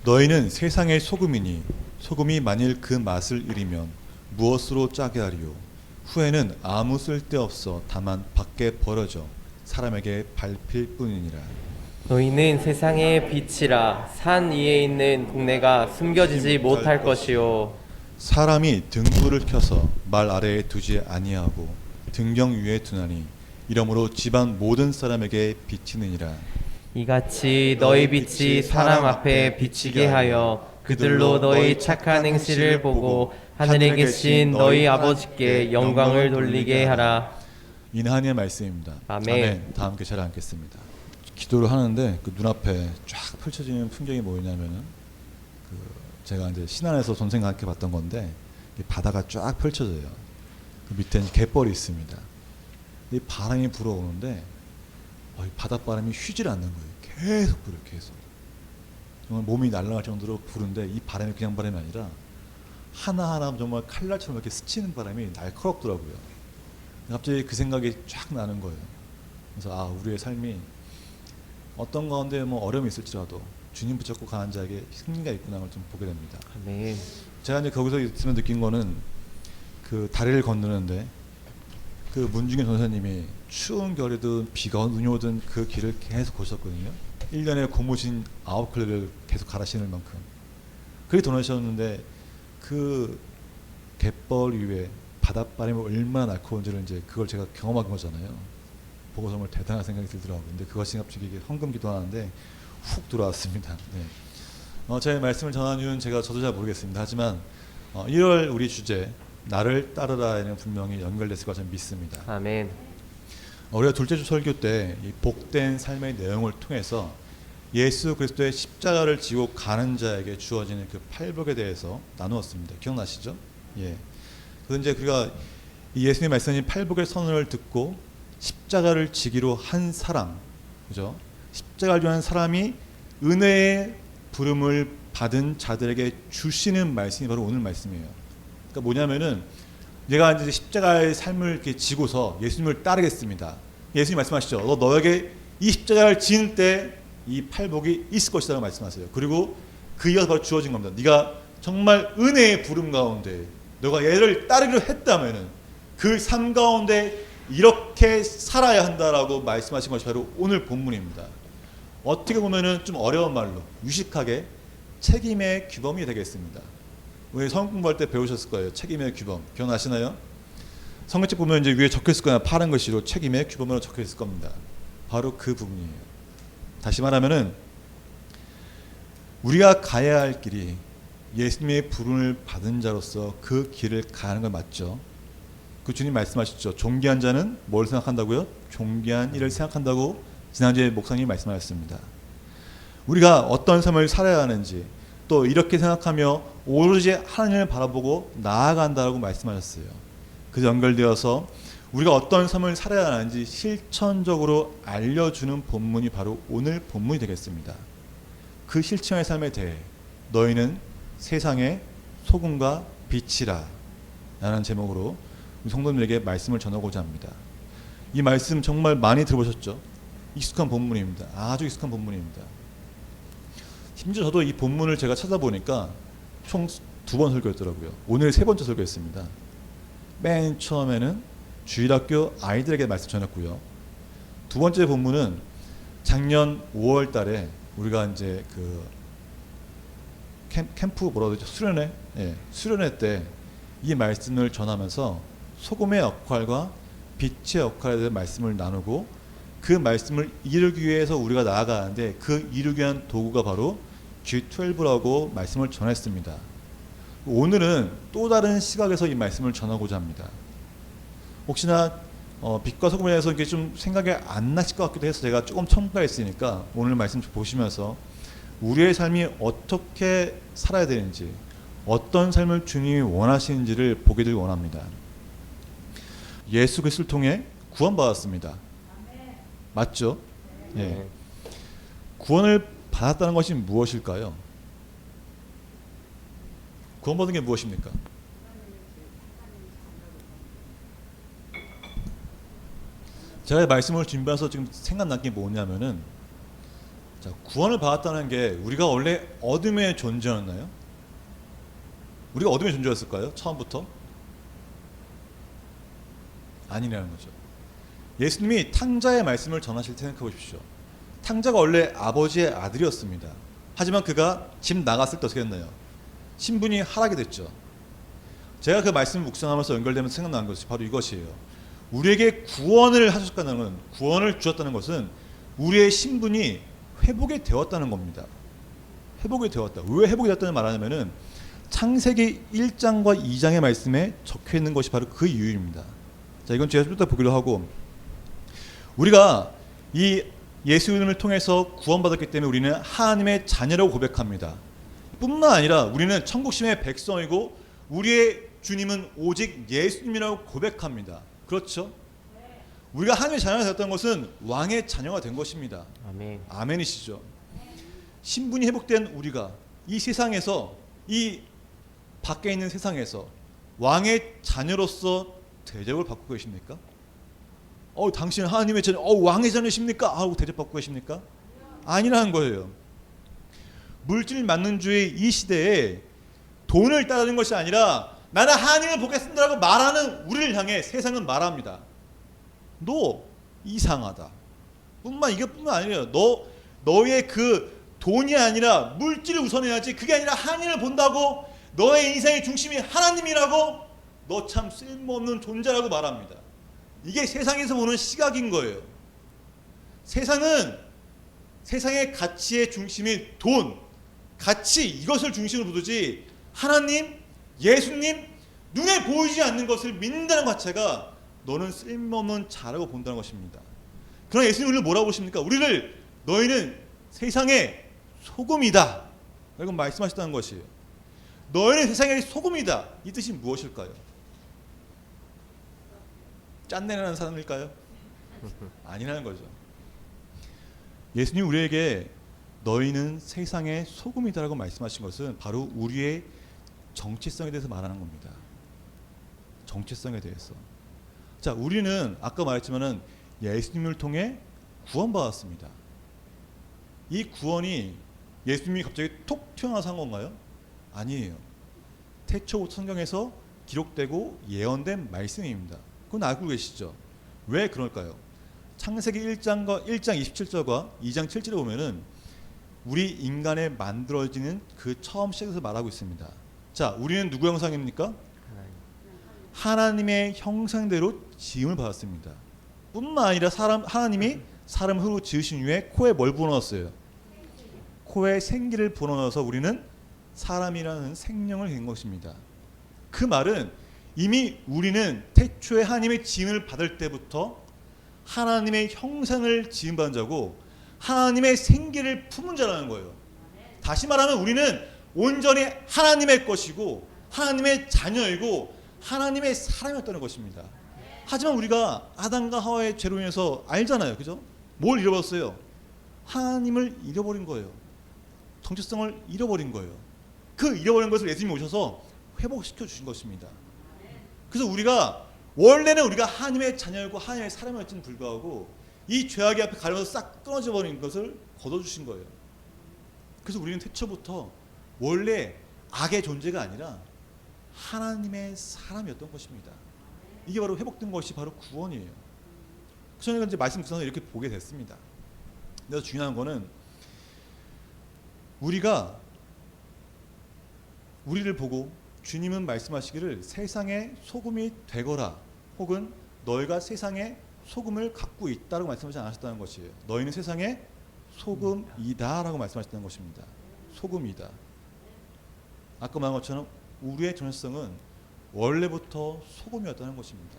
너희는 세상의 소금이니 소금이 만일 그 맛을 잃으면 무엇으로 짜게 하리요? 후에는 아무 쓸데없어 다만 밖에 버려져 사람에게 밟힐 뿐이니라. 너희는 세상의 빛이라. 산 위에 있는 동네가 숨겨지지 못할 것이요. 사람이 등불을 켜서 말 아래에 두지 아니하고 등경 위에 두나니 이러므로 집안 모든 사람에게 비치느니라. 이같이 너희 빛이 사람 앞에 비치게 하여 그들로 너희 착한 행실을 보고 하늘에 계신 너희 아버지께 영광을 돌리게 하라. 이는 하나님의 말씀입니다. 아멘. 다 함께 잘 앉겠습니다. 기도를 하는데 그 눈앞에 쫙 펼쳐지는 풍경이 뭐냐면은 제가 이제 신안에서 전생과 함께 봤던 건데 바다가 쫙 펼쳐져요. 그 밑에는 갯벌이 있습니다. 이 바람이 불어오는데 이 바닷바람이 쉬질 않는 거예요. 계속 불어요. 계속. 정말 몸이 날아갈 정도로 부는데 이 바람이 그냥 바람이 아니라 하나하나 정말 칼날처럼 이렇게 스치는 바람이 날카롭더라고요. 갑자기 그 생각이 쫙 나는 거예요. 그래서 우리의 삶이 어떤 가운데 어려움이 있을지라도 주님 붙잡고 가는 자에게 승리가 있구나 를 좀 보게 됩니다. 아멘. 제가 이제 거기서 있으면 느낀 거는 그 다리를 건너는데 그 문중현 전사님이 추운 겨울이든 비가 눈이 오든 그 길을 계속 걸으셨거든요. 1년에 고무신 9켤레를 계속 갈아 신을 만큼 그렇게 도나셨는데 그 갯벌 위에 바닷바람이 얼마나 날카로운지를 이제 그걸 제가 경험한 거잖아요. 보고 정말 대단한 생각이 들더라고요. 근데 그것이 갑자기 헌금 기도하는데 훅 들어왔습니다. 네. 제 말씀을 전한 이유는 저도 잘 모르겠습니다. 하지만 1월 우리 주제 나를 따르라에는 분명히 연결됐을 것을 믿습니다. 아멘. 우리가 둘째 주 설교 때 이 복된 삶의 내용을 통해서 예수 그리스도의 십자가를 지고 가는 자에게 주어지는 그 팔복에 대해서 나누었습니다. 기억나시죠? 예. 그런데 이제 우리가 이 예수님 말씀인 팔복의 선언을 듣고 십자가를 지기로 한 사람, 그죠? 십자가를 지는 사람이 은혜의 부름을 받은 자들에게 주시는 말씀이 바로 오늘 말씀이에요. 그러니까 뭐냐면은 내가 이제 십자가의 삶을 이렇게 지고서 예수님을 따르겠습니다. 예수님 말씀하시죠. 너에게 이 십자가를 지는 때 이 팔복이 있을 것이라고 말씀하세요. 그리고 그 이어서 바로 주어진 겁니다. 네가 정말 은혜의 부름 가운데 너가 얘를 따르기로 했다면은 그 삶 가운데 이렇게 살아야 한다라고 말씀하신 것이 바로 오늘 본문입니다. 어떻게 보면은 좀 어려운 말로 유식하게 책임의 규범이 되겠습니다. 우리 성경 공부할 때 배우셨을 거예요. 책임의 규범. 기억나시나요? 성경책 보면 이제 위에 적혀있을 거예요. 파란 글씨로 책임의 규범으로 적혀있을 겁니다. 바로 그 부분이에요. 다시 말하면은 우리가 가야 할 길이 예수님의 부름을 받은 자로서 그 길을 가는 건 맞죠. 그 주님 말씀하셨죠. 존귀한 자는 뭘 생각한다고요? 존귀한 일을 생각한다고 지난주에 목사님이 말씀하셨습니다. 우리가 어떤 삶을 살아야 하는지 또 이렇게 생각하며 오로지 하나님을 바라보고 나아간다고 말씀하셨어요. 그래서 연결되어서 우리가 어떤 삶을 살아야 하는지 실천적으로 알려주는 본문이 바로 오늘 본문이 되겠습니다. 그 실천의 삶에 대해 너희는 세상의 소금과 빛이라 라는 제목으로 우리 성도님에게 말씀을 전하고자 합니다. 이 말씀 정말 많이 들어보셨죠? 익숙한 본문입니다. 아주 익숙한 본문입니다. 심지어 저도 이 본문을 제가 찾아보니까 총 2번 설교했더라고요. 오늘 3번째 설교했습니다. 맨 처음에는 주일학교 아이들에게 말씀 전했고요. 2번째 본문은 작년 5월 달에 우리가 이제 그 캠프 수련회? 예, 수련회 때 이 말씀을 전하면서 소금의 역할과 빛의 역할에 대해 말씀을 나누고 그 말씀을 이루기 위해서 우리가 나아가는데 그 이루기 위한 도구가 바로 G12라고 말씀을 전했습니다. 오늘은 또 다른 시각에서 이 말씀을 전하고자 합니다. 혹시나 빛과 소금에 대해서 이게 좀 생각이 안 나실 것 같기도 해서 제가 조금 첨가했으니까 오늘 말씀 보시면서 우리의 삶이 어떻게 살아야 되는지 어떤 삶을 주님이 원하시는지를 보기를 원합니다. 예수 그리스도를 통해 구원받았습니다. 맞죠? 예. 구원을 받았다는 것이 무엇일까요? 구원받은 게 무엇입니까? 제가 말씀을 준비해서 지금 생각난 게 뭐냐면은 자, 구원을 받았다는 게 우리가 원래 어둠의 존재였나요? 우리가 어둠의 존재였을까요? 처음부터? 아니라는 거죠. 예수님이 탕자의 말씀을 전하실 때 생각해 보십시오. 탕자가 원래 아버지의 아들이었습니다. 하지만 그가 집 나갔을 때 어떻게 됐나요? 신분이 하락이 됐죠. 제가 그 말씀을 묵상하면서 연결되면서 생각난 것이 바로 이것이에요. 우리에게 구원을 하셨다는 건, 구원을 주셨다는 것은 우리의 신분이 회복이 되었다는 겁니다. 회복이 되었다. 왜 회복이 되었다는 말하냐면은 창세기 1장과 2장의 말씀에 적혀 있는 것이 바로 그 이유입니다. 자, 이건 제가 좀 이따 보기로 하고, 우리가 이 예수님을 통해서 구원받았기 때문에 우리는 하나님의 자녀라고 고백합니다. 뿐만 아니라 우리는 천국심의 백성이고 우리의 주님은 오직 예수님이라고 고백합니다. 그렇죠? 우리가 하나님의 자녀가 되었다는 것은 왕의 자녀가 된 것입니다. 아멘. 아멘이시죠? 신분이 회복된 우리가 이 세상에서, 이 밖에 있는 세상에서 왕의 자녀로서 대접을 받고 계십니까? 당신은 하나님의 자녀, 왕의 자녀십니까? 하고 대접받고 계십니까? 아니라는 거예요. 물질 만능주의 이 시대에 돈을 따르는 것이 아니라 나는 하나님을 보겠습니다라고 말하는 우리를 향해 세상은 말합니다. 너 이상하다. 이것뿐만 아니에요. 너의 그 돈이 아니라 물질을 우선해야지. 그게 아니라 하나님을 본다고 너의 인생의 중심이 하나님이라고 너 참 쓸모없는 존재라고 말합니다. 이게 세상에서 보는 시각인 거예요. 세상은 세상의 가치의 중심이 돈, 가치 이것을 중심으로 보듯이 하나님, 예수님 눈에 보이지 않는 것을 믿는다는 자체가 너는 쓸모없는 자라고 본다는 것입니다. 그러나 예수님 우리를 뭐라고 보십니까? 우리를 너희는 세상의 소금이다 라고 말씀하셨다는 것이에요. 너희는 세상의 소금이다. 이 뜻이 무엇일까요? 짠내나는 사람일까요? 아니라는 거죠. 예수님 우리에게 너희는 세상의 소금이다라고 말씀하신 것은 바로 우리의 정체성에 대해서 말하는 겁니다. 정체성에 대해서. 자, 우리는 아까 말했지만은 예수님을 통해 구원받았습니다. 이 구원이 예수님이 갑자기 톡 튀어나와서 한 건가요? 아니에요. 태초부터 성경에서 기록되고 예언된 말씀입니다. 그건 알고 계시죠? 왜 그럴까요? 창세기 1장 27절과 2장 7절에 보면은 우리 인간에 만들어지는 그 처음 시작에서 말하고 있습니다. 자, 우리는 누구 형상입니까? 하나님의 형상대로 지음을 받았습니다. 뿐만 아니라 하나님이 사람 흙으로 지으신 후에 코에 뭘 불어넣었어요? 코에 생기를 불어넣어서 우리는 사람이라는 생명을 낸 것입니다. 그 말은 이미 우리는 태초에 하나님의 지음을 받을 때부터 하나님의 형상을 지음받은 자고 하나님의 생기를 품은 자라는 거예요. 다시 말하면 우리는 온전히 하나님의 것이고 하나님의 자녀이고 하나님의 사람이었다는 것입니다. 하지만 우리가 아담과 하와의 죄로 인해서 알잖아요. 그죠? 뭘 잃어버렸어요? 하나님을 잃어버린 거예요. 정체성을 잃어버린 거예요. 그 잃어버린 것을 예수님이 오셔서 회복시켜 주신 것입니다. 그래서 우리가 원래는 우리가 하나님의 자녀이고 하나님의 사람이었지는 불구하고 이 죄악의 앞에 가려서 싹 끊어져 버린 것을 걷어주신 거예요. 그래서 우리는 태초부터 원래 악의 존재가 아니라 하나님의 사람이었던 것입니다. 이게 바로 회복된 것이 바로 구원이에요. 그래서 저는 이제 말씀 구성을 이렇게 보게 됐습니다. 그래서 중요한 거는 우리가 우리를 보고 주님은 말씀하시기를 세상의 소금이 되거라 혹은 너희가 세상의 소금을 갖고 있다라고 말씀하지 않으셨다는 것이에요. 너희는 세상의 소금이다라고 말씀하셨다는 것입니다. 소금이다. 아까 말한 것처럼 우리의 정체성은 원래부터 소금이었다는 것입니다.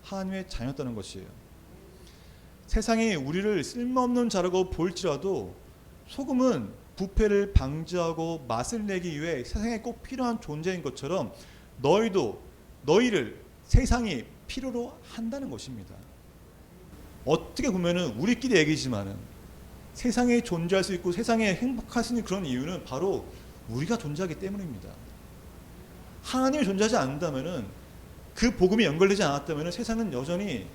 하나님의 자녀였다는 것이에요. 세상이 우리를 쓸모없는 자라고 볼지라도 소금은 부패를 방지하고 맛을 내기 위해 세상에 꼭 필요한 존재인 것처럼 너희를 세상이 필요로 한다는 것입니다. 어떻게 보면은 우리끼리 얘기지만은 세상에 존재할 수 있고 세상에 행복할 수 있는 그런 이유는 바로 우리가 존재하기 때문입니다. 하나님이 존재하지 않는다면은 그 복음이 연결되지 않았다면은 세상은 여전히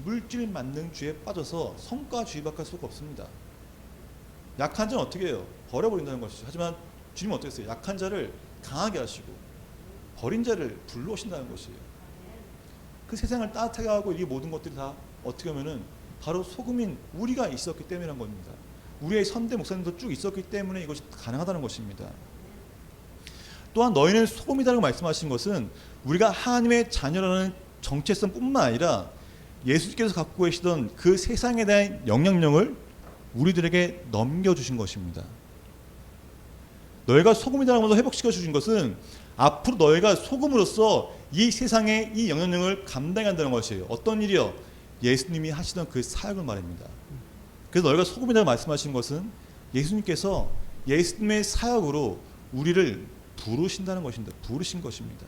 물질 만능주의에 빠져서 성과주의밖에 할 수가 없습니다. 약한 자는 어떻게 해요? 버려버린다는 것이죠. 하지만 주님은 어떻게 했어요? 약한 자를 강하게 하시고 버린 자를 불러오신다는 것이에요. 그 세상을 따뜻하게 하고 이 모든 것들이 다 어떻게 보면은 바로 소금인 우리가 있었기 때문이란 겁니다. 우리의 선대 목사님도 쭉 있었기 때문에 이것이 가능하다는 것입니다. 또한 너희는 소금이다라고 말씀하신 것은 우리가 하나님의 자녀라는 정체성뿐만 아니라 예수께서 갖고 계시던 그 세상에 대한 영향력을 우리들에게 넘겨주신 것입니다. 너희가 소금이다라고 하면서 회복시켜 주신 것은 앞으로 너희가 소금으로서 이 세상의 이 영향력을 감당한다는 것이에요. 어떤 일이요? 예수님이 하시던 그 사역을 말입니다. 그래서 너희가 소금이라고 말씀하신 것은 예수님께서 예수님의 사역으로 우리를 부르신다는 것입니다. 부르신 것입니다.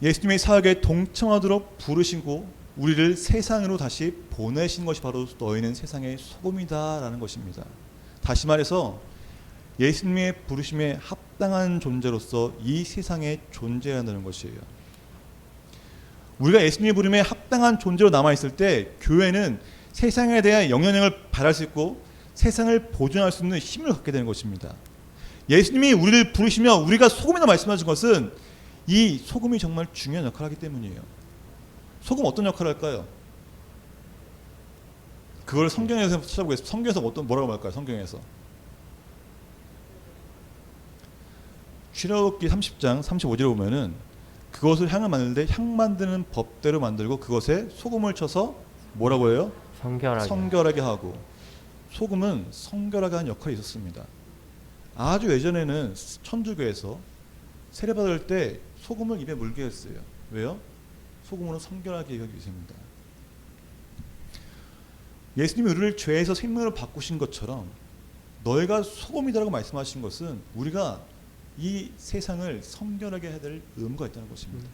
예수님의 사역에 동참하도록 부르시고 우리를 세상으로 다시 보내신 것이 바로 너희는 세상의 소금이다라는 것입니다. 다시 말해서 예수님의 부르심에 합당한 존재로서 이 세상에 존재해야 한다는 것이에요. 우리가 예수님의 부름에 합당한 존재로 남아있을 때 교회는 세상에 대한 영향력을 발할 수 있고 세상을 보존할 수 있는 힘을 갖게 되는 것입니다. 예수님이 우리를 부르시며 우리가 소금이라 말씀하신 것은 이 소금이 정말 중요한 역할을 하기 때문이에요. 소금 어떤 역할을 할까요? 그걸 성경에서 찾아보겠습니다. 성경에서 뭐라고 말할까요? 성경에서 출애굽기 30장 35절에 보면은 그것을 향을 만드는데 향 만드는 법대로 만들고 그것에 소금을 쳐서 뭐라고 해요? 성결하게 하고. 소금은 성결하게 하는 역할이 있었습니다. 아주 예전에는 천주교에서 세례받을 때 소금을 입에 물게 했어요. 왜요? 소금으로 성결하게 하기 위해서입니다. 예수님이 우리를 죄에서 생명을 바꾸신 것처럼 너희가 소금이다라고 말씀하신 것은 우리가 이 세상을 성결하게 해야 될 의무가 있다는 것입니다.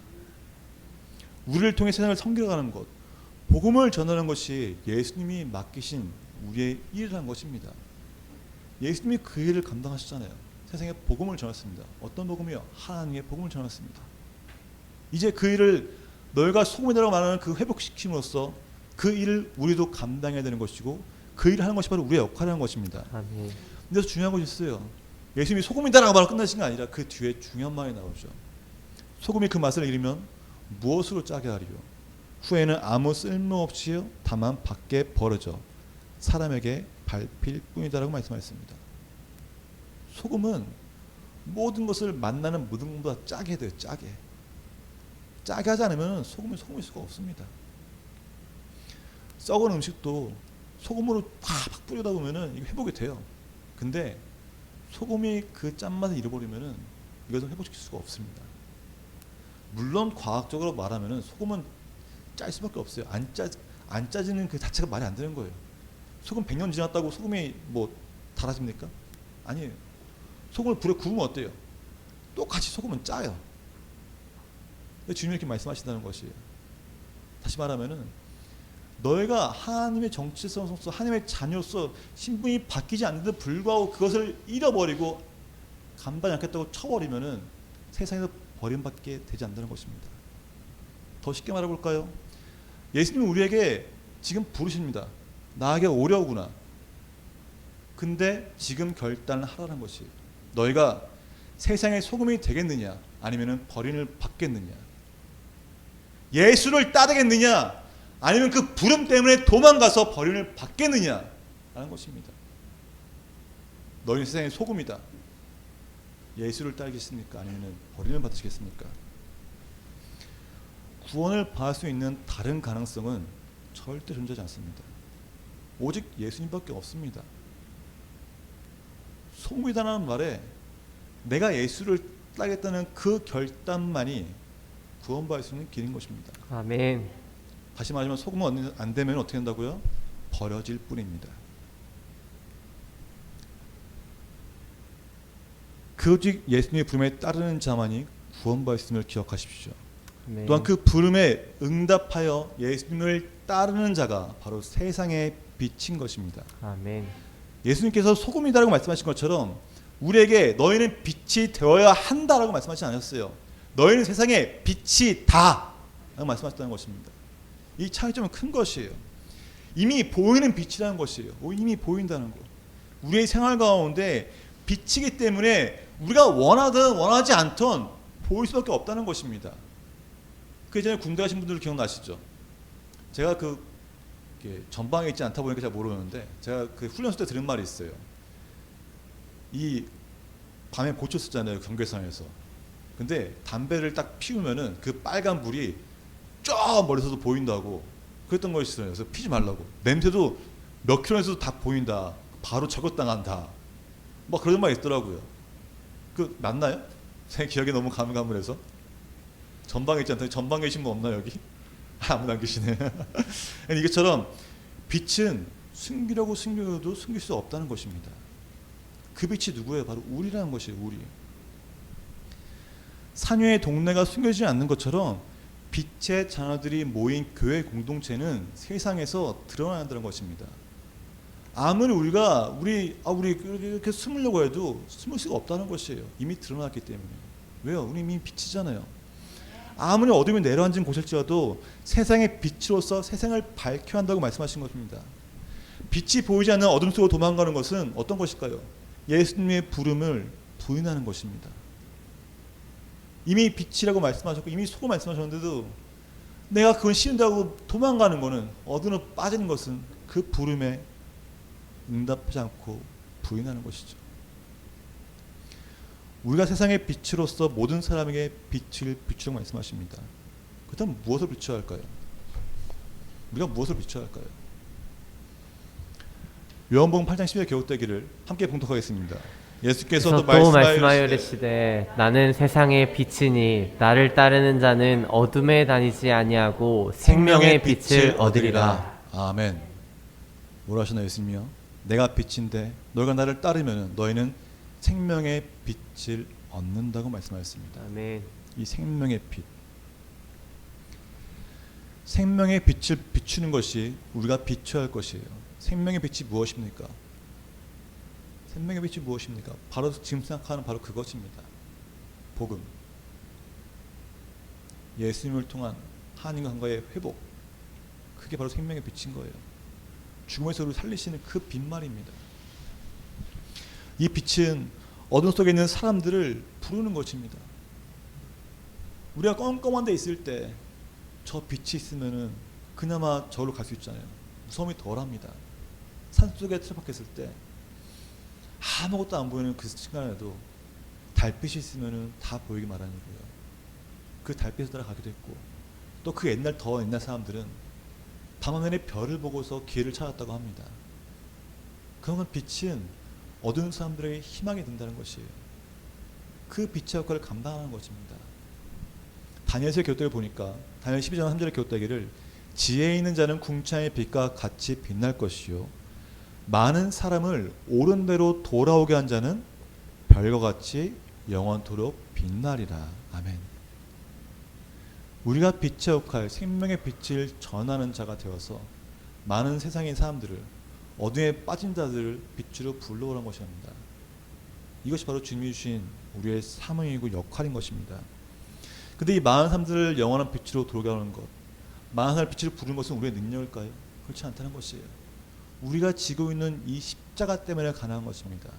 우리를 통해 세상을 성결하는 것, 복음을 전하는 것이 예수님이 맡기신 우리의 일이라는 것입니다. 예수님이 그 일을 감당하셨잖아요. 세상에 복음을 전했습니다. 어떤 복음이요? 하나님의 복음을 전했습니다. 이제 그 일을 너희가 소금이라고 말하는 그 회복시킴으로써 그 일을 우리도 감당해야 되는 것이고 그 일을 하는 것이 바로 우리의 역할이라는 것입니다. 아멘. 근데 중요한 것이 있어요. 예수님이 소금이다라고 말하고 끝나신 게 아니라 그 뒤에 중요한 말이 나오죠. 소금이 그 맛을 잃으면 무엇으로 짜게 하리요? 후에는 아무 쓸모없이요 다만 밖에 버려져 사람에게 밟힐 뿐이다라고 말씀하셨습니다. 소금은 모든 것을 만나는 모든 것보다 짜게 해야 돼요. 짜게 하지 않으면 소금이 소금일 수가 없습니다. 썩은 음식도 소금으로 팍 뿌리다 보면은 이게 회복이 돼요. 근데 소금이 그 짠맛을 잃어버리면은 이것을 회복시킬 수가 없습니다. 물론 과학적으로 말하면은 소금은 짤 수밖에 없어요. 안 짜지는 그 자체가 말이 안 되는 거예요. 소금 100년 지났다고 소금이 뭐 달아집니까? 아니에요. 소금을 불에 구우면 어때요? 똑같이 소금은 짜요. 주님이 이렇게 말씀하신다는 것이에요. 다시 말하면은 너희가 하나님의 정체성으로서 하나님의 자녀로서 신분이 바뀌지 않는데도 불구하고 그것을 잃어버리고 감당하지 않겠다고 쳐버리면은 세상에서 버림받게 되지 않는다는 것입니다. 더 쉽게 말해볼까요? 예수님은 우리에게 지금 부르십니다. 나에게 오려구나. 근데 지금 결단을 하라는 것이에요. 너희가 세상의 소금이 되겠느냐 아니면 버림을 받겠느냐, 예수를 따르겠느냐 아니면 그 부름 때문에 도망가서 버림을 받겠느냐 라는 것입니다. 너희는 세상의 소금이다. 예수를 따르겠습니까? 아니면 버림을 받으시겠습니까? 구원을 받을 수 있는 다른 가능성은 절대 존재하지 않습니다. 오직 예수님밖에 없습니다. 소금이다라는 말에 내가 예수를 따르겠다는 그 결단만이 구원받을 수 있는 길인 것입니다. 아멘. 다시 말하면 소금은 안 되면 어떻게 된다고요? 버려질 뿐입니다. 그 오직 예수님의 부름에 따르는 자만이 구원받을 수 있음을 기억하십시오. 아멘. 또한 그 부름에 응답하여 예수님을 따르는 자가 바로 세상의 빛인 것입니다. 아멘. 예수님께서 소금이다라고 말씀하신 것처럼 우리에게 너희는 빛이 되어야 한다라고 말씀하지 않았어요. 너희는 세상의 빛이 다라고 말씀하셨다는 것입니다. 이 차이점은 큰 것이에요. 이미 보이는 빛이라는 것이에요. 이미 보인다는 것. 우리의 생활 가운데 빛이기 때문에 우리가 원하든 원하지 않든 보일 수밖에 없다는 것입니다. 그 예전에 군대 가신 분들 기억나시죠? 제가 전방에 있지 않다 보니까 잘 모르는데 제가 그 훈련소 때 들은 말이 있어요. 이 밤에 보초 쓰잖아요, 경계선에서. 근데 담배를 딱 피우면은 그 빨간 불이 쫙 멀리서도 보인다고 그랬던 것이 있어요. 그래서 피지 말라고. 냄새도 몇 킬로에서도 다 보인다. 바로 저격당한다. 뭐 그런 말이 있더라고요. 그 맞나요? 제 기억이 너무 가물가물해서. 전방에 있지 않다. 전방에 계신 분 없나 여기? 아무도 안 계시네. 이것처럼 빛은 숨기려고 숨겨도 숨길 수 없다는 것입니다. 그 빛이 누구예요? 바로 우리라는 것이에요. 우리. 산 위의 동네가 숨겨지지 않는 것처럼 빛의 자녀들이 모인 교회 공동체는 세상에서 드러난다는 것입니다. 아무리 우리가 이렇게 숨으려고 해도 숨을 수가 없다는 것이에요. 이미 드러났기 때문에. 왜요? 우리 이미 빛이잖아요. 아무리 어둠이 내려앉은 곳일지라도 세상의 빛으로서 세상을 밝혀야 한다고 말씀하신 것입니다. 빛이 보이지 않는 어둠 속으로 도망가는 것은 어떤 것일까요? 예수님의 부름을 부인하는 것입니다. 이미 빛이라고 말씀하셨고 이미 속을 말씀하셨는데도 내가 그건 싫다고 도망가는 것은, 어둠으로 빠지는 것은 그 부름에 응답하지 않고 부인하는 것이죠. 우리가 세상의 빛으로서 모든 사람에게 빛을 비추라고 말씀하십니다. 그렇다면 무엇을 비춰야 할까요? 우리가 무엇을 비춰야 할까요? 요한복음 8장 10절 기록되기를 함께 봉독하겠습니다. 예수께서 또 말씀하여 이르시되 나는 세상의 빛이니 나를 따르는 자는 어둠에 다니지 아니하고 생명의 빛을 얻으리라. 아멘. 뭐라 하시나요 예수님이요? 내가 빛인데 너희가 나를 따르면 너희는 생명의 빛을 얻는다고 말씀하셨습니다. 아멘. 이 생명의 빛, 생명의 빛을 비추는 것이 우리가 비춰야 할 것이에요. 생명의 빛이 무엇입니까? 생명의 빛이 무엇입니까? 바로 지금 생각하는 바로 그것입니다. 복음, 예수님을 통한 하나님과 한과의 회복, 그게 바로 생명의 빛인 거예요. 죽음에서 우리를 살리시는 그 빛말입니다. 이 빛은 어둠 속에 있는 사람들을 부르는 것입니다. 우리가 껌껌한 데 있을 때 저 빛이 있으면은 그나마 저로 갈 수 있잖아요. 무서움이 덜합니다. 산속에 틀어박혔을 때 아무것도 안 보이는 그 시간에도 달빛이 있으면은 다 보이기 마련이고요. 그 달빛에 따라가기도 했고, 또 그 더 옛날 사람들은 밤하늘의 별을 보고서 길을 찾았다고 합니다. 그런 빛은 어두운 사람들에게 희망이 된다는 것이에요. 그 빛의 역할을 감당하는 것입니다. 다니엘서의 기록들을 보니까 다니엘 12장 3절의 기록되기를 지혜 있는 자는 궁창의 빛과 같이 빛날 것이요 많은 사람을 옳은 대로 돌아오게 한 자는 별과 같이 영원토록 빛나리라. 아멘. 우리가 빛의 역할, 생명의 빛을 전하는 자가 되어서 많은 세상의 사람들을, 어둠에 빠진 자들을 빛으로 불러오라는 것입니다. 이것이 바로 주님이 주신 우리의 사명이고 역할인 것입니다. 근데 이 많은 사람들을 영원한 빛으로 돌아오는 것, 많은 사람을 빛으로 부르는 것은 우리의 능력일까요? 그렇지 않다는 것이에요. 우리가 지고 있는 이 십자가 때문에 가능한 것입니다.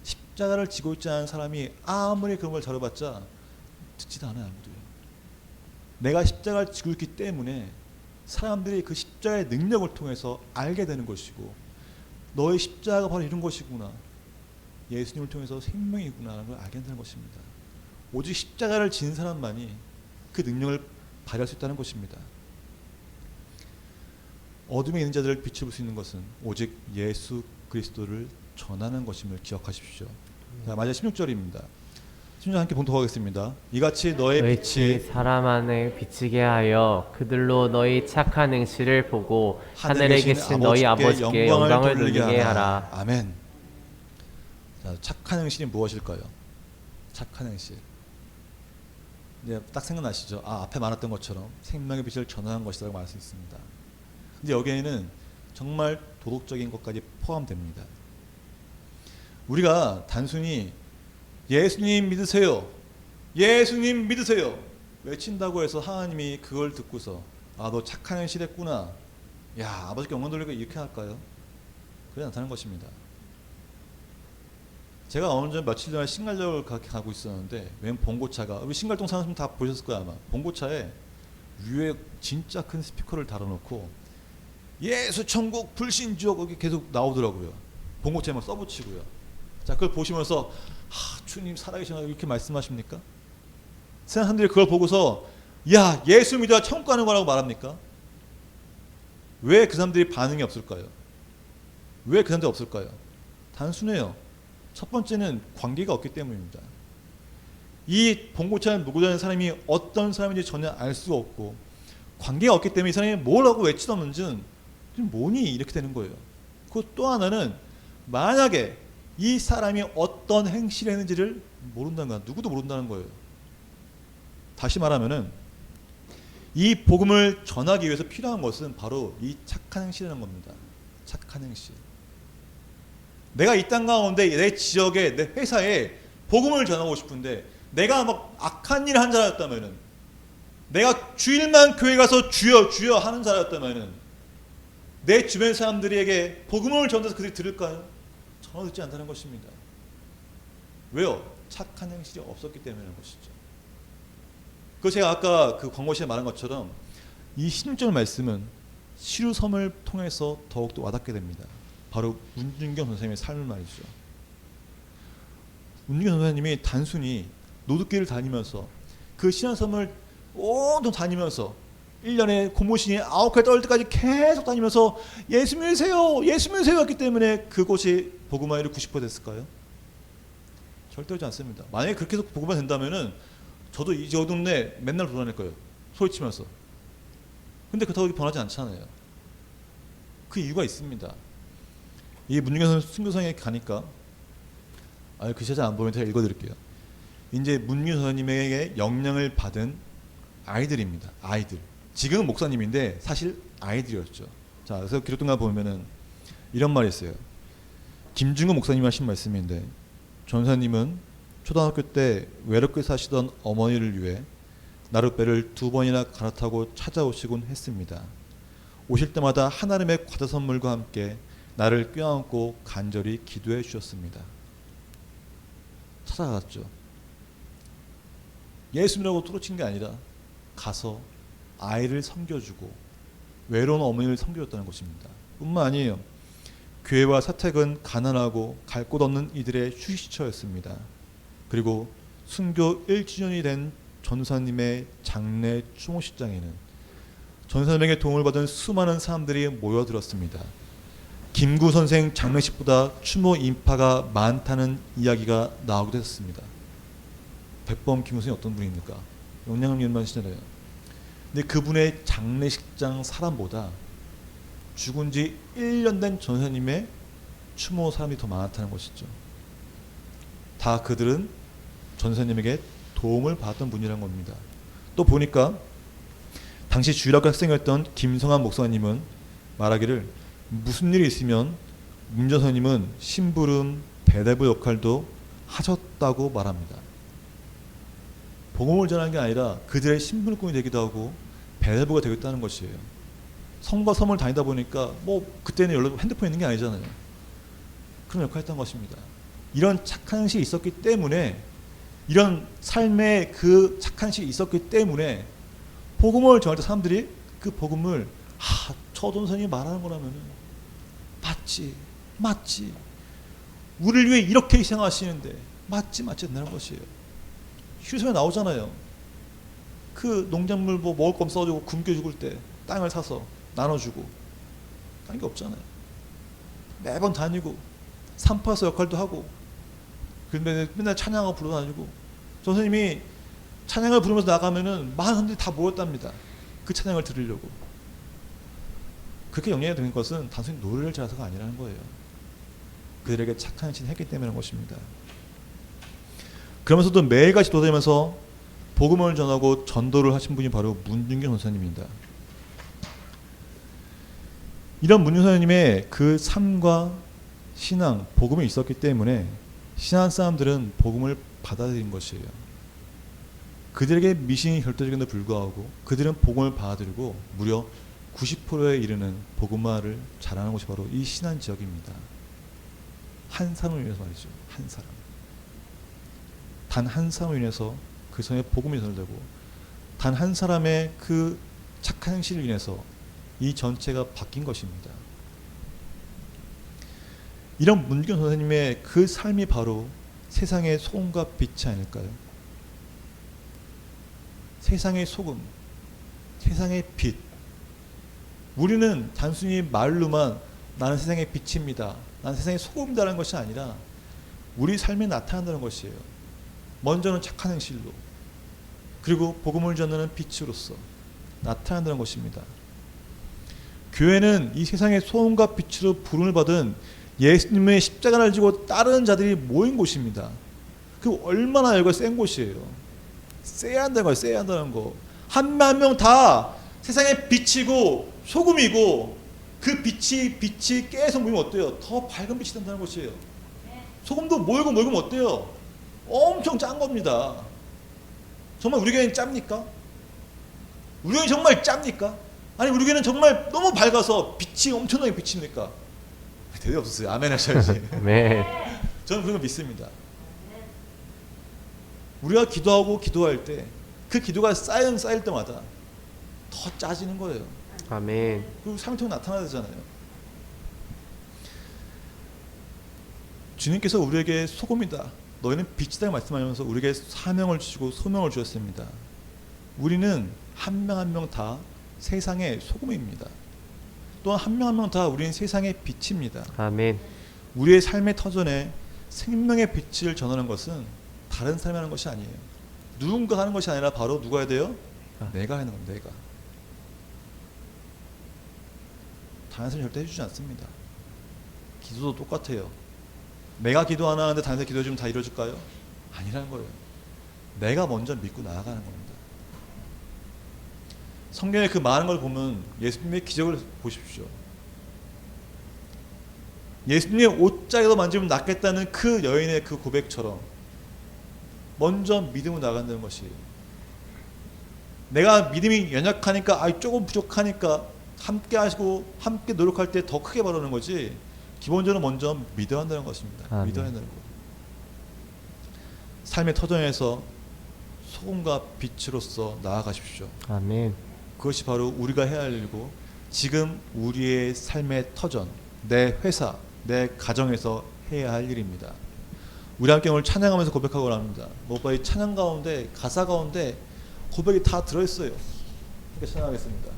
십자가를 지고 있지 않은 사람이 아무리 그런 걸 다뤄봤자 듣지도 않아요. 아무도요. 내가 십자가를 지고 있기 때문에 사람들이 그 십자가의 능력을 통해서 알게 되는 것이고, 너의 십자가가 바로 이런 것이구나, 예수님을 통해서 생명이구나 라는 걸 알게 된다는 것입니다. 오직 십자가를 진 사람만이 그 능력을 발휘할 수 있다는 것입니다. 어둠에 있는 자들을 빛을 볼 수 있는 것은 오직 예수 그리스도를 전하는 것임을 기억하십시오. 자, 마지막 16절입니다. 16절 함께 봉독하겠습니다. 이같이 너의 빛이 사람 안에 비치게 하여 그들로 너희 착한 행실을 보고 하늘에 계신 너희 아버지께 영광을 돌리게 하라. 아멘. 자, 착한 행실이 무엇일까요? 착한 행실. 이제 딱 생각나시죠? 앞에 말했던 것처럼 생명의 빛을 전하는 것이라고 말할 수 있습니다. 근데 여기에는 정말 도덕적인 것까지 포함됩니다. 우리가 단순히 예수님 믿으세요, 예수님 믿으세요 외친다고 해서 하나님이 그걸 듣고서 너 착한 행실 했구나 야, 아버지께 영광 돌리고 이렇게 할까요? 그래 나타나는 것입니다. 제가 어느 전 며칠 전에 신갈역을 가고 있었는데 웬 봉고차가, 우리 신갈동 사는 분 다 보셨을 거야 아마. 봉고차에 위에 진짜 큰 스피커를 달아놓고 예수 천국 불신지옥 거기 계속 나오더라고요. 봉고차에 막 써붙이고요. 자, 그걸 보시면서 주님 살아계시나 이렇게 말씀하십니까? 세상 사람들이 그걸 보고서 야, 예수 믿어야 천국 가는 거라고 말합니까? 왜 그 사람들이 반응이 없을까요? 왜 그 사람들이 없을까요? 단순해요. 첫 번째는 관계가 없기 때문입니다. 이 봉고차에 누구 다니는 사람이 어떤 사람인지 전혀 알 수가 없고 관계가 없기 때문에 이 사람이 뭘 하고 외치던지는 뭐니 이렇게 되는 거예요. 그 또 하나는 만약에 이 사람이 어떤 행실을 했는지를 모른다는 거야. 누구도 모른다는 거예요. 다시 말하면은 이 복음을 전하기 위해서 필요한 것은 바로 이 착한 행실이라는 겁니다. 착한 행실. 내가 이 땅 가운데 내 지역에 내 회사에 복음을 전하고 싶은데 내가 막 악한 일을 한 자였다면은, 내가 주일만 교회 가서 주여 주여 하는 자였다면은 내 주변 사람들에게 복음을 전해서 그들이 들을까요? 전혀 듣지 않다는 것입니다. 왜요? 착한 행실이 없었기 때문인 것이죠. 그 제가 아까 그 광고시에 말한 것처럼 이 16절 말씀은 시루섬을 통해서 더욱더 와닿게 됩니다. 바로 문준경 선생님의 삶을 말이죠. 문준경 선생님이 단순히 노드길을 다니면서 그 신안섬을 온통 다니면서 1년에 고무신이 9개 떨 때까지 계속 다니면서 예수 믿으세요 예수 믿으세요 했기 때문에 그곳이 복음화율이 90% 됐을까요? 절대 그렇지 않습니다. 만약에 그렇게 해서 복음화 된다면은 저도 이 동네 맨날 돌아다닐 거예요. 소리치면서. 근데 그렇다고 변하지 않잖아요. 그 이유가 있습니다. 이 문준경 선생님에 가니까 그 시자 안 보이면 제가 읽어드릴게요. 이제 문준경 선생님에게 영향을 받은 아이들입니다. 아이들. 지금은 목사님인데 사실 아이들이었죠. 자, 그래서 기록동화 보면은 이런 말이 있어요. 김중근 목사님이 하신 말씀인데, 전사님은 초등학교 때 외롭게 사시던 어머니를 위해 나룻배를 2번이나 갈아타고 찾아오시곤 했습니다. 오실 때마다 한아름의 과자 선물과 함께 나를 껴안고 간절히 기도해 주셨습니다. 찾아갔죠. 예수님이라고 뚫어친 게 아니라 가서 아이를 섬겨주고 외로운 어머니를 섬겨줬다는 것입니다. 뿐만 아니에요. 교회와 사택은 가난하고 갈 곳 없는 이들의 휴식처였습니다. 그리고 순교 1주년이 된 전사님의 장례 추모식장에는 전사님에게 도움을 받은 수많은 사람들이 모여들었습니다. 김구 선생 장례식보다 추모 인파가 많다는 이야기가 나오기도 했습니다. 백범 김구 선생이 어떤 분입니까? 영향을 연만시잖아요. 근데 그분의 장례식장 사람보다 죽은 지 1년 된 전사님의 추모 사람이 더 많다는 것이죠. 다 그들은 전사님에게 도움을 받았던 분이란 겁니다. 또 보니까 당시 주일학교 학생이었던 김성환 목사님은 말하기를 무슨 일이 있으면 문 전사님은 심부름, 배달부 역할도 하셨다고 말합니다. 복음을 전하는 게 아니라 그들의 심부름꾼이 되기도 하고 배달부가 되겠다는 것이에요. 성과 섬을 다니다 보니까 뭐 그때는 핸드폰 있는 게 아니잖아요. 그런 역할을 했던 것입니다. 이런 착한 행실이 있었기 때문에, 이런 삶의 그 착한 행실이 있었기 때문에 복음을 전할 때 사람들이 그 복음을 저 전선이 말하는 거라면 맞지 우리를 위해 이렇게 희생하시는데 맞지 된다는 것이에요. 휴성에 나오잖아요. 그 농작물 뭐 먹을 거 써주고 굶겨 죽을 때 땅을 사서 나눠주고 딴 게 없잖아요. 매번 다니고 산파서 역할도 하고 근데 맨날 찬양하고 불러다니고, 선생님이 찬양을 부르면서 나가면은 많은 사람들이 다 모였답니다. 그 찬양을 들으려고. 그렇게 영향이 되는 것은 단순히 노래를 잘해서가 아니라는 거예요. 그들에게 착한 행실을 했기 때문인 것입니다. 그러면서도 매일같이 돌아다니면서 복음을 전하고 전도를 하신 분이 바로 문준경 선생님입니다. 이런 문준경 선생님의 그 삶과 신앙, 복음이 있었기 때문에 신한 사람들은 복음을 받아들인 것이에요. 그들에게 미신이 절대적인데 불구하고 그들은 복음을 받아들이고 무려 90%에 이르는 복음화를 잘하는 곳이 바로 이 신안 지역입니다. 한 사람을 위해서 말이죠. 한 사람. 단 한 사람을 인해서 그 성에 복음이 전달되고 단 한 사람의 그 착한 행실을 인해서 이 전체가 바뀐 것입니다. 이런 문규현 선생님의 그 삶이 바로 세상의 소금과 빛이 아닐까요? 세상의 소금, 세상의 빛. 우리는 단순히 말로만 나는 세상의 빛입니다, 나는 세상의 소금이라는 것이 아니라 우리 삶에 나타난다는 것이에요. 먼저는 착한 행실로, 그리고 복음을 전하는 빛으로서 나타난다는 것입니다. 교회는 이 세상의 소금과 빛으로 부름을 받은 예수님의 십자가를 지고 따르는 자들이 모인 곳입니다. 그 얼마나 열과 센 곳이에요. 세야 한다는 거예요. 세야 한다는 거. 한 명 한 명 다 세상의 빛이고 소금이고, 그 빛이 계속 모이면 어때요? 더 밝은 빛이 된다는 것이에요. 소금도 모이고 모이면 어때요? 엄청 짠 겁니다. 정말 우리 교회는 짭니까? 우리 교회는 정말 짭니까? 아니 우리 교회는 정말 너무 밝아서 빛이 엄청나게 비칩니까? 대답 없었어요. 아멘 하셔야지. 네. 저는 그런 거 믿습니다. 우리가 기도하고 기도할 때 그 기도가 쌓일 때마다 더 짜지는 거예요. 아멘. 그리고 삶이 통해 나타나야 되잖아요. 주님께서 우리에게 소금이다, 너희는 빛이다 말씀하면서 우리에게 사명을 주시고 소명을 주셨습니다. 우리는 한 명 한 명 다 세상의 소금입니다. 또한 한 명 한 명 다 우리는 세상의 빛입니다. 아멘. 우리의 삶의 터전에 생명의 빛을 전하는 것은 다른 사람이 하는 것이 아니에요. 누군가 하는 것이 아니라 바로 누가 해야 돼요? 내가 하는 겁니다. 내가. 다른 사람이 절대 해주지 않습니다. 기도도 똑같아요. 내가 기도 안 하는데 다른 사람이 기도해주면 다 이루어질까요? 아니라는 거예요. 내가 먼저 믿고 나아가는 겁니다. 성경에 그 많은 걸 보면 예수님의 기적을 보십시오. 예수님의 옷자락도 만지면 낫겠다는 그 여인의 그 고백처럼 먼저 믿음으로 나간다는 것이에요. 내가 믿음이 연약하니까, 조금 부족하니까 함께 하시고 함께 노력할 때 더 크게 바라는 거지, 기본적으로 먼저 믿어야 한다는 것입니다. 아멘. 믿어야 한다는 거. 삶의 터전에서 소금과 빛으로서 나아가십시오. 아멘. 그것이 바로 우리가 해야 할 일이고, 지금 우리의 삶의 터전, 내 회사, 내 가정에서 해야 할 일입니다. 우리 함께 오늘 찬양하면서 고백하고 합니다. 무엇보다 이 찬양 가운데, 가사 가운데 고백이 다 들어있어요. 함께 찬양하겠습니다.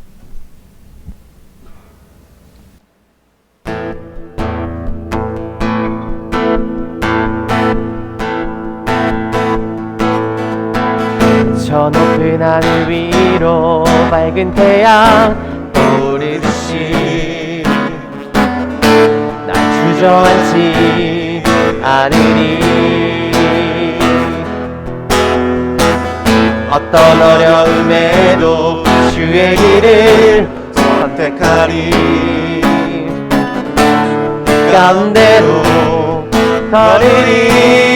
저 높은 하늘 위로 밝은 태양 오르듯이 난 주저앉지 않으리. 어떤 어려움에도 주의 길을 선택하리. 가운데로 걸으리.